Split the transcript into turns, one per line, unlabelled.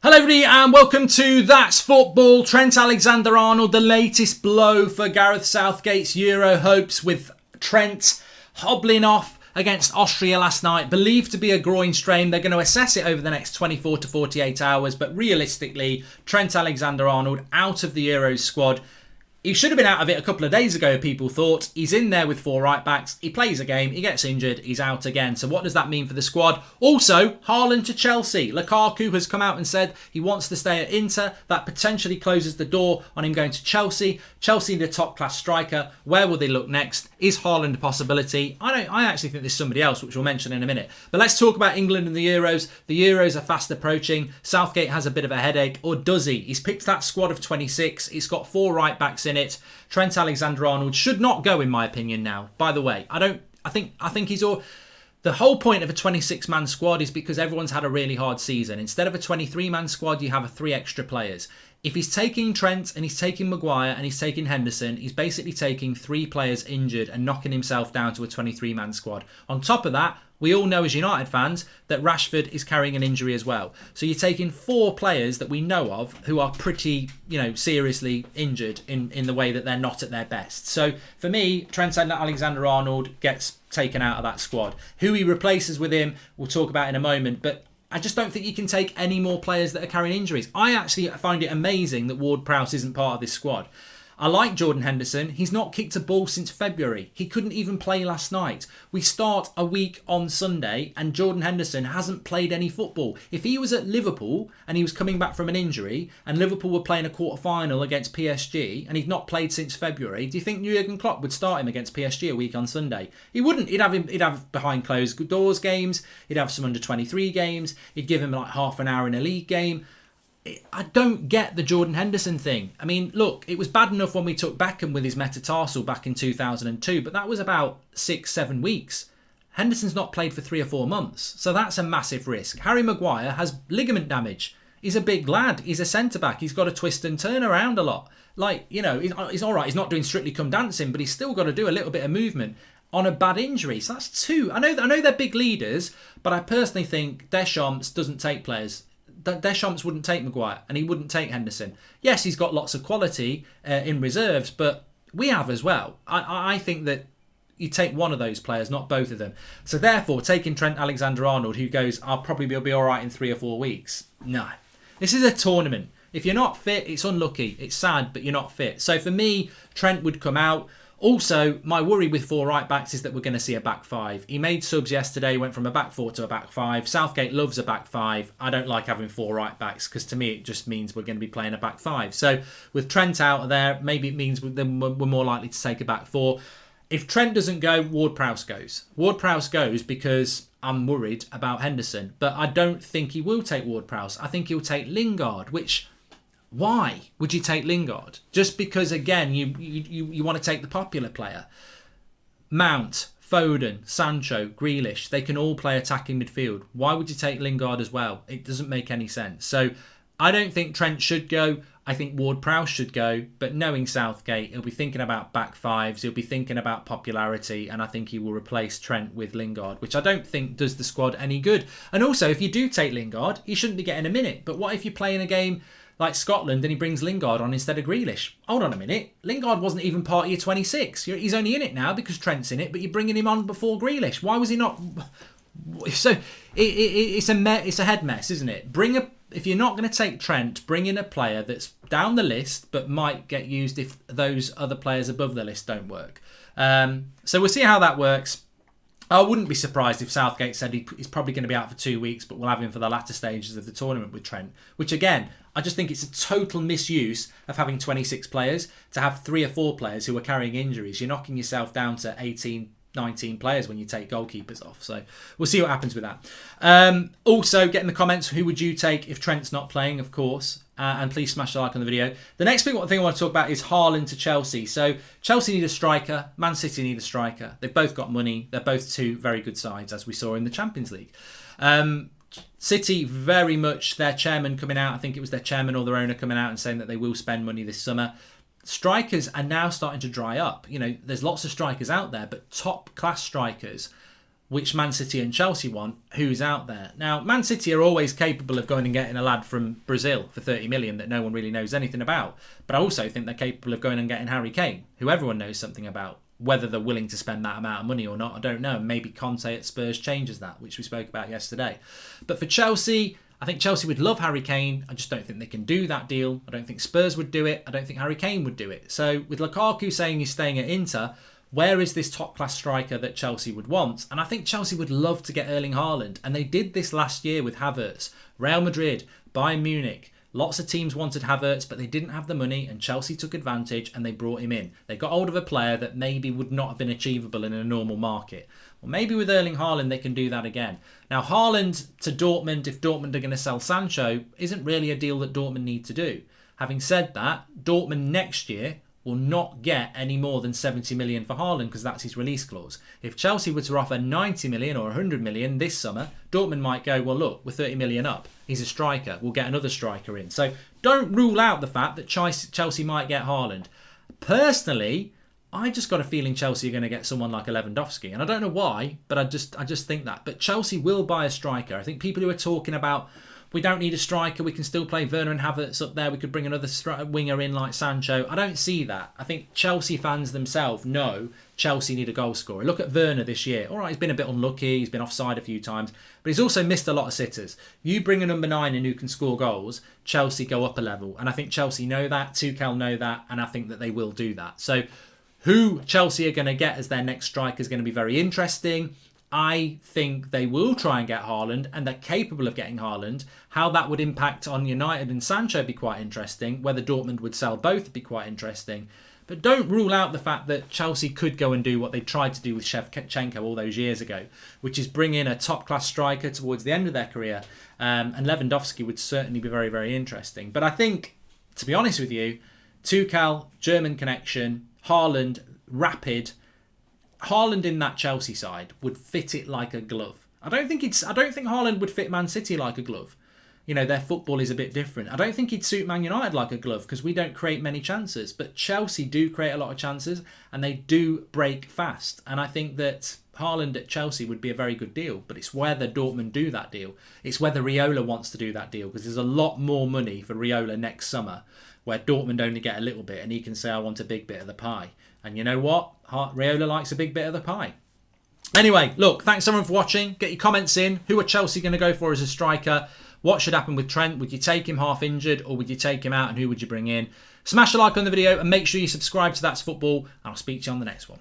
Hello everybody and welcome to That's Football. Trent Alexander-Arnold, the latest blow for Gareth Southgate's Euro hopes, with Trent hobbling off against Austria last night, believed to be a groin strain. They're going to assess it over the next 24 to 48 hours, but realistically, Trent Alexander-Arnold out of the Euros squad. He should have been out of it a couple of days ago, people thought. He's in there with four right backs. He plays a game, he gets injured, he's out again. So what does that mean for the squad? Also, Haaland to Chelsea. Lukaku has come out and said he wants to stay at Inter. That potentially closes the door on him going to Chelsea. Chelsea need a top-class striker. Where will they look next? Is Haaland a possibility? I actually think there's somebody else, which we'll mention in a minute. But let's talk about England and the Euros. The Euros are fast approaching. Southgate has a bit of a headache, or does he? He's picked that squad of 26. He's got four right backs in it. Trent Alexander-Arnold should not go, in my opinion. Now, by the way, I think he's all. The whole point of a 26-man squad is because everyone's had a really hard season. Instead of a 23-man squad, you have three extra players. If he's taking Trent and he's taking Maguire and he's taking Henderson, he's basically taking three players injured and knocking himself down to a 23-man squad. On top of that, we all know as United fans that Rashford is carrying an injury as well. So you're taking four players that we know of who are pretty, seriously injured in the way that they're not at their best. So for me, Trent Alexander-Arnold gets taken out of that squad. Who he replaces with him, we'll talk about in a moment. But I just don't think you can take any more players that are carrying injuries. I actually find it amazing that Ward-Prowse isn't part of this squad. I like Jordan Henderson. He's not kicked a ball since February. He couldn't even play last night. We start a week on Sunday and Jordan Henderson hasn't played any football. If he was at Liverpool and he was coming back from an injury and Liverpool were playing a quarter-final against PSG and he'd not played since February, do you think Jurgen Klopp would start him against PSG a week on Sunday? He wouldn't. He'd have behind closed doors games. He'd have some under-23 games. He'd give him like half an hour in a league game. I don't get the Jordan Henderson thing. I mean, look, it was bad enough when we took Beckham with his metatarsal back in 2002, but that was about 6-7 weeks. Henderson's not played for 3 or 4 months, so that's a massive risk. Harry Maguire has ligament damage. He's a big lad. He's a centre-back. He's got to twist and turn around a lot. He's all right. He's not doing Strictly Come Dancing, but he's still got to do a little bit of movement on a bad injury. So that's two. I know they're big leaders, but I personally think Deschamps doesn't take players. Deschamps wouldn't take Maguire and he wouldn't take Henderson. Yes, he's got lots of quality in reserves, but we have as well. I think that you take one of those players, not both of them. So therefore, taking Trent Alexander-Arnold, who goes, I'll probably be all right in 3 or 4 weeks. No. This is a tournament. If you're not fit, it's unlucky. It's sad, but you're not fit. So for me, Trent would come out. Also, my worry with four right backs is that we're going to see a back five. He made subs yesterday, went from a back four to a back five. Southgate loves a back five. I don't like having four right backs because to me it just means we're going to be playing a back five. So with Trent out there, maybe it means we're more likely to take a back four. If Trent doesn't go, Ward-Prowse goes. Ward-Prowse goes because I'm worried about Henderson, but I don't think he will take Ward-Prowse. I think he'll take Lingard, which... Why would you take Lingard? Just because, again, you want to take the popular player. Mount, Foden, Sancho, Grealish, they can all play attacking midfield. Why would you take Lingard as well? It doesn't make any sense. So I don't think Trent should go. I think Ward-Prowse should go. But knowing Southgate, he'll be thinking about back fives. He'll be thinking about popularity. And I think he will replace Trent with Lingard, which I don't think does the squad any good. And also, if you do take Lingard, he shouldn't be getting a minute. But what if you're playing a game like Scotland and he brings Lingard on instead of Grealish? Hold on a minute. Lingard wasn't even part of your 26. He's only in it now because Trent's in it, but you're bringing him on before Grealish. Why was he not? So it's a head mess, isn't it? If you're not going to take Trent, bring in a player that's down the list but might get used if those other players above the list don't work. So we'll see how that works. I wouldn't be surprised if Southgate said he's probably going to be out for 2 weeks, but we'll have him for the latter stages of the tournament with Trent. Which again, I just think it's a total misuse of having 26 players to have 3 or 4 players who are carrying injuries. You're knocking yourself down to 18, 19 players when you take goalkeepers off. So we'll see what happens with that. Also, get in the comments, who would you take if Trent's not playing, of course. And please smash the like on the video. The next big thing I want to talk about is Haaland to Chelsea. So Chelsea need a striker. Man City need a striker. They've both got money. They're both two very good sides, as we saw in the Champions League. City, very much their chairman coming out. I think it was their chairman or their owner coming out and saying that they will spend money this summer. Strikers are now starting to dry up. There's lots of strikers out there, but top class strikers which Man City and Chelsea want, who's out there. Now, Man City are always capable of going and getting a lad from Brazil for 30 million that no one really knows anything about. But I also think they're capable of going and getting Harry Kane, who everyone knows something about. Whether they're willing to spend that amount of money or not, I don't know. Maybe Conte at Spurs changes that, which we spoke about yesterday. But for Chelsea, I think Chelsea would love Harry Kane. I just don't think they can do that deal. I don't think Spurs would do it. I don't think Harry Kane would do it. So with Lukaku saying he's staying at Inter, where is this top-class striker that Chelsea would want? And I think Chelsea would love to get Erling Haaland. And they did this last year with Havertz, Real Madrid, Bayern Munich. Lots of teams wanted Havertz, but they didn't have the money, and Chelsea took advantage and they brought him in. They got hold of a player that maybe would not have been achievable in a normal market. Well, maybe with Erling Haaland they can do that again. Now, Haaland to Dortmund, if Dortmund are going to sell Sancho, isn't really a deal that Dortmund need to do. Having said that, Dortmund next year will not get any more than 70 million for Haaland because that's his release clause. If Chelsea were to offer 90 million or 100 million this summer, Dortmund might go, well, look, we're 30 million up. He's a striker. We'll get another striker in. So don't rule out the fact that Chelsea might get Haaland. Personally, I just got a feeling Chelsea are going to get someone like Lewandowski. And I don't know why, but I just think that. But Chelsea will buy a striker. I think people who are talking about, we don't need a striker, we can still play Werner and Havertz up there, we could bring another winger in like Sancho. I don't see that. I think Chelsea fans themselves know Chelsea need a goal scorer. Look at Werner this year. All right, he's been a bit unlucky, he's been offside a few times, but he's also missed a lot of sitters. You bring a number 9 in who can score goals, Chelsea go up a level. And I think Chelsea know that, Tuchel know that, and I think that they will do that. So who Chelsea are going to get as their next striker is going to be very interesting. I think they will try and get Haaland, and they're capable of getting Haaland. How that would impact on United and Sancho would be quite interesting. Whether Dortmund would sell both would be quite interesting. But don't rule out the fact that Chelsea could go and do what they tried to do with Shevchenko all those years ago, which is bring in a top-class striker towards the end of their career. And Lewandowski would certainly be very, very interesting. But I think, to be honest with you, Tuchel, German connection, Haaland, rapid. Haaland in that Chelsea side would fit it like a glove. I don't think Haaland would fit Man City like a glove. You know, their football is a bit different. I don't think he'd suit Man United like a glove because we don't create many chances. But Chelsea do create a lot of chances and they do break fast. And I think that Haaland at Chelsea would be a very good deal. But it's whether Dortmund do that deal. It's whether Raiola wants to do that deal because there's a lot more money for Raiola next summer where Dortmund only get a little bit and he can say, I want a big bit of the pie. And you know what? Raiola likes a big bit of the pie. Anyway, look, thanks everyone for watching. Get your comments in. Who are Chelsea going to go for as a striker? What should happen with Trent? Would you take him half injured or would you take him out, and who would you bring in? Smash a like on the video and make sure you subscribe to That's Football, and I'll speak to you on the next one.